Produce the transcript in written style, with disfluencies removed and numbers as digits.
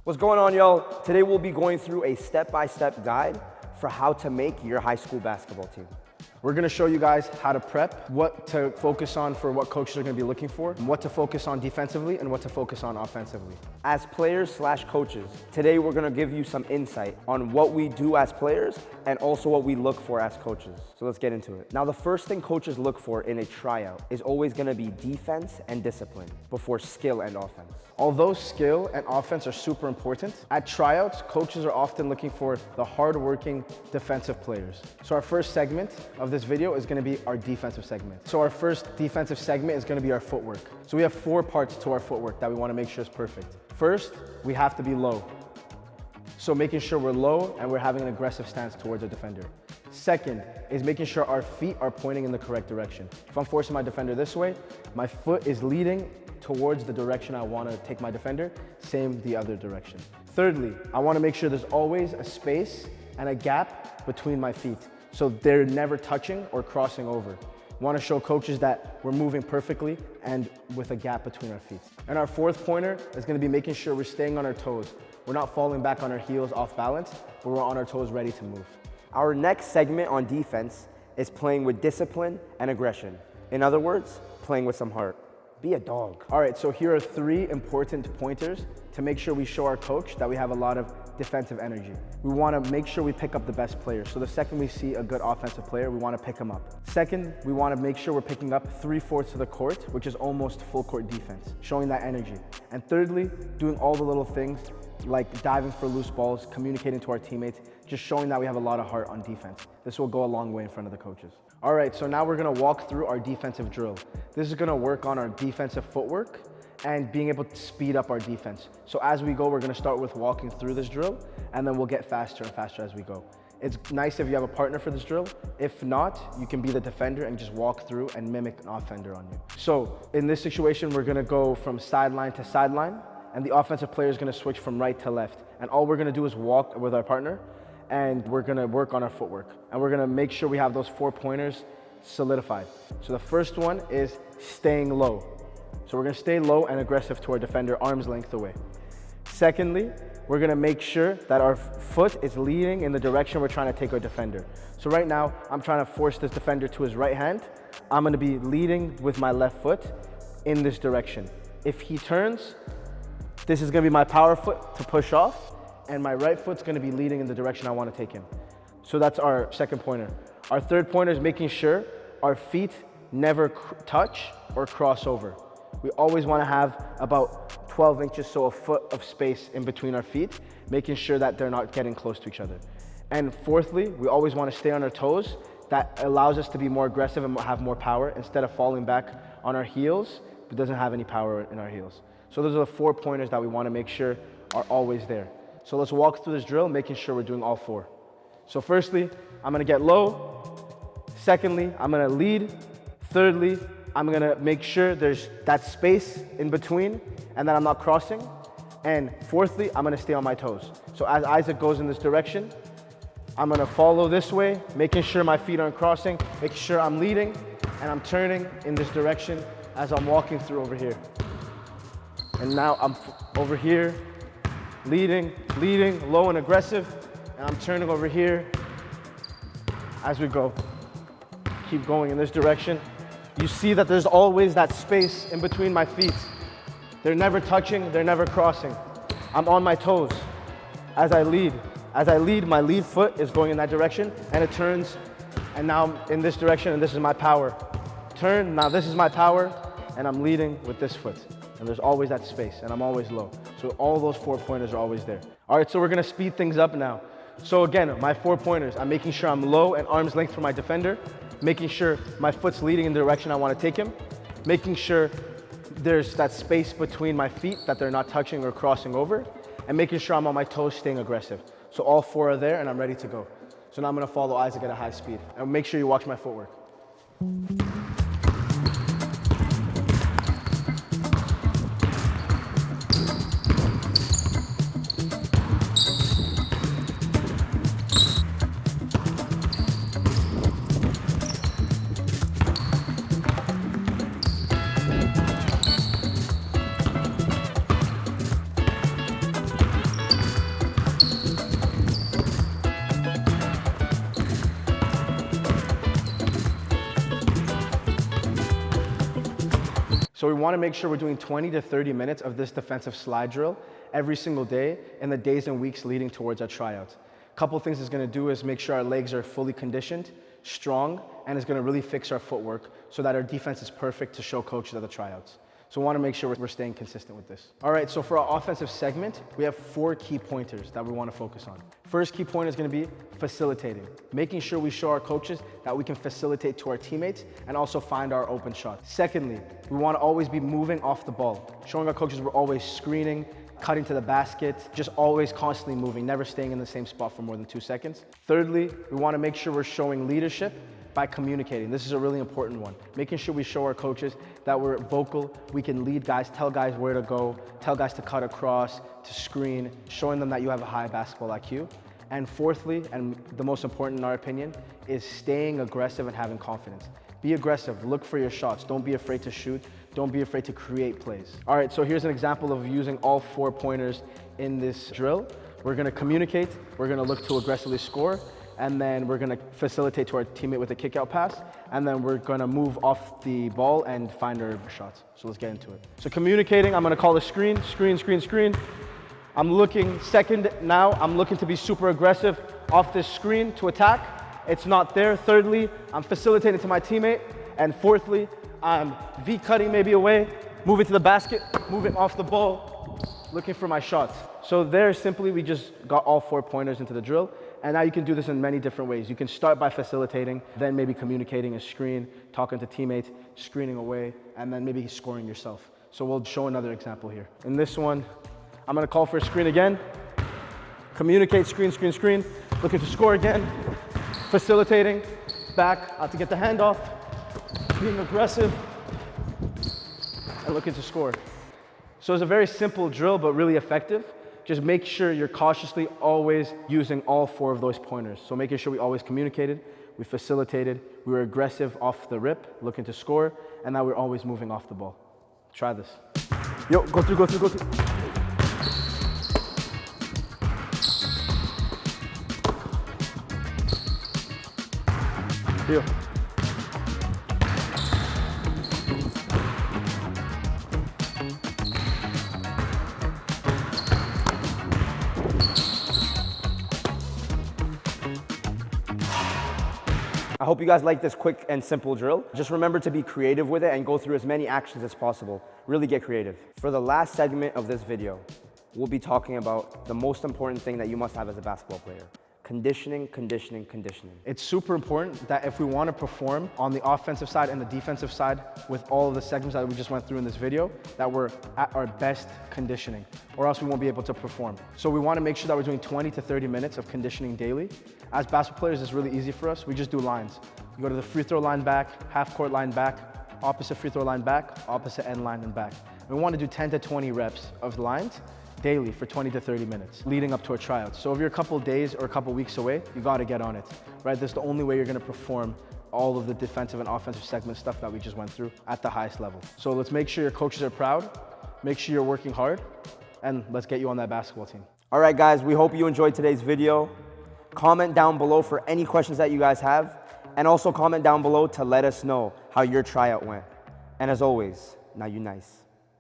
What's going on, y'all? Today we'll be going through a step-by-step guide for how to make your high school basketball team. We're gonna show you guys how to prep, what to focus on for what coaches are gonna be looking for, what to focus on defensively, and what to focus on offensively. As players/coaches, today we're gonna give you some insight on what we do as players and also what we look for as coaches. So let's get into it. Now, the first thing coaches look for in a tryout is always gonna be defense and discipline before skill and offense. Although skill and offense are super important, at tryouts, coaches are often looking for the hard-working defensive players. So our first segment of this video is gonna be our defensive segment. So our first defensive segment is gonna be our footwork. So we have 4 parts to our footwork that we wanna make sure is perfect. First, we have to be low. So making sure we're low and we're having an aggressive stance towards a defender. Second is making sure our feet are pointing in the correct direction. If I'm forcing my defender this way, my foot is leading towards the direction I want to take my defender, same the other direction. Thirdly, I want to make sure there's always a space and a gap between my feet, so they're never touching or crossing over. I want to show coaches that we're moving perfectly and with a gap between our feet. And our fourth pointer is going to be making sure we're staying on our toes. We're not falling back on our heels off balance, but we're on our toes ready to move. Our next segment on defense is playing with discipline and aggression. In other words, playing with some heart. Be a dog. All right, so here are 3 important pointers to make sure we show our coach that we have a lot of defensive energy. We want to make sure we pick up the best players. So the second we see a good offensive player, we want to pick them up. Second, we want to make sure we're picking up 3/4 of the court, which is almost full court defense, showing that energy. And thirdly, doing all the little things like diving for loose balls, communicating to our teammates, just showing that we have a lot of heart on defense. This will go a long way in front of the coaches. All right, so now we're gonna walk through our defensive drill. This is gonna work on our defensive footwork and being able to speed up our defense. So as we go, we're gonna start with walking through this drill, and then we'll get faster and faster as we go. It's nice if you have a partner for this drill. If not, you can be the defender and just walk through and mimic an offender on you. So in this situation, we're gonna go from sideline to sideline, and the offensive player is gonna switch from right to left. And all we're gonna do is walk with our partner, and we're gonna work on our footwork. And we're gonna make sure we have those 4 pointers solidified. So the first one is staying low. So we're gonna stay low and aggressive to our defender, arm's length away. Secondly, we're gonna make sure that our foot is leading in the direction we're trying to take our defender. So right now, I'm trying to force this defender to his right hand. I'm gonna be leading with my left foot in this direction. If he turns, this is gonna be my power foot to push off, and my right foot's gonna be leading in the direction I wanna take him. So that's our second pointer. Our third pointer is making sure our feet never touch or cross over. We always wanna have about 12 inches, so a foot of space in between our feet, making sure that they're not getting close to each other. And fourthly, we always wanna stay on our toes. That allows us to be more aggressive and have more power instead of falling back on our heels, but doesn't have any power in our heels. So those are the 4 pointers that we wanna make sure are always there. So let's walk through this drill, making sure we're doing all 4. So firstly, I'm gonna get low. Secondly, I'm gonna lead. Thirdly, I'm gonna make sure there's that space in between and that I'm not crossing. And fourthly, I'm gonna stay on my toes. So as Isaac goes in this direction, I'm gonna follow this way, making sure my feet aren't crossing, making sure I'm leading, and I'm turning in this direction as I'm walking through over here. And now I'm over here, leading, low and aggressive, and I'm turning over here as we go. Keep going in this direction. You see that there's always that space in between my feet. They're never touching, they're never crossing. I'm on my toes as I lead. As I lead, my lead foot is going in that direction, and it turns, and now I'm in this direction, and this is my power. Turn, now this is my power, and I'm leading with this foot. And there's always that space, and I'm always low. So all those 4 pointers are always there. All right, so we're gonna speed things up now. So again, my 4 pointers, I'm making sure I'm low and arm's length for my defender, making sure my foot's leading in the direction I wanna take him, making sure there's that space between my feet that they're not touching or crossing over, and making sure I'm on my toes staying aggressive. So all 4 are there, and I'm ready to go. So now I'm gonna follow Isaac at a high speed. And make sure you watch my footwork. So we want to make sure we're doing 20 to 30 minutes of this defensive slide drill every single day in the days and weeks leading towards our tryouts. A couple things it's going to do is make sure our legs are fully conditioned, strong, and it's going to really fix our footwork so that our defense is perfect to show coaches at the tryouts. So we want to make sure we're staying consistent with this. All right, so for our offensive segment, we have 4 key pointers that we want to focus on. First key point is going to be facilitating, making sure we show our coaches that we can facilitate to our teammates and also find our open shots. Secondly, we want to always be moving off the ball, showing our coaches we're always screening, cutting to the basket, just always constantly moving, never staying in the same spot for more than 2 seconds. Thirdly, we want to make sure we're showing leadership by communicating. This is a really important one. Making sure we show our coaches that we're vocal, we can lead guys, tell guys where to go, tell guys to cut across, to screen, showing them that you have a high basketball IQ. And fourthly, and the most important in our opinion, is staying aggressive and having confidence. Be aggressive, look for your shots, don't be afraid to shoot, don't be afraid to create plays. All right, so here's an example of using all 4 pointers in this drill. We're gonna communicate, we're gonna look to aggressively score, and then we're gonna facilitate to our teammate with a kick-out pass, and then we're gonna move off the ball and find our shots. So let's get into it. So communicating, I'm gonna call a screen, screen, screen, screen. I'm looking second now, I'm looking to be super aggressive off this screen to attack. It's not there. Thirdly, I'm facilitating to my teammate. And fourthly, I'm V-cutting maybe away, moving to the basket, moving off the ball, looking for my shots. So there, simply, we just got all 4 pointers into the drill. And now you can do this in many different ways. You can start by facilitating, then maybe communicating a screen, talking to teammates, screening away, and then maybe scoring yourself. So we'll show another example here. In this one, I'm gonna call for a screen again, communicate, screen, screen, screen, looking to score again, facilitating, back, out to get the handoff, being aggressive, and looking to score. So it's a very simple drill, but really effective. Just make sure you're cautiously always using all 4 of those pointers. So making sure we always communicated, we facilitated, we were aggressive off the rip, looking to score, and now we're always moving off the ball. Try this. Yo, go through, go through, go through. Deal. I hope you guys like this quick and simple drill. Just remember to be creative with it and go through as many actions as possible. Really get creative. For the last segment of this video, we'll be talking about the most important thing that you must have as a basketball player. Conditioning, conditioning, conditioning. It's super important that if we want to perform on the offensive side and the defensive side with all of the segments that we just went through in this video, that we're at our best conditioning, or else we won't be able to perform. So we want to make sure that we're doing 20 to 30 minutes of conditioning daily. As basketball players, it's really easy for us. We just do lines. We go to the free throw line back, half court line back, opposite free throw line back, opposite end line and back. And we want to do 10 to 20 reps of lines daily for 20 to 30 minutes leading up to a tryout. So if you're a couple days or a couple weeks away, you got to get on it, right? That's the only way you're going to perform all of the defensive and offensive segment stuff that we just went through at the highest level. So let's make sure your coaches are proud, make sure you're working hard, and let's get you on that basketball team. All right, guys, we hope you enjoyed today's video. Comment down below for any questions that you guys have, and also comment down below to let us know how your tryout went. And as always, now you nice.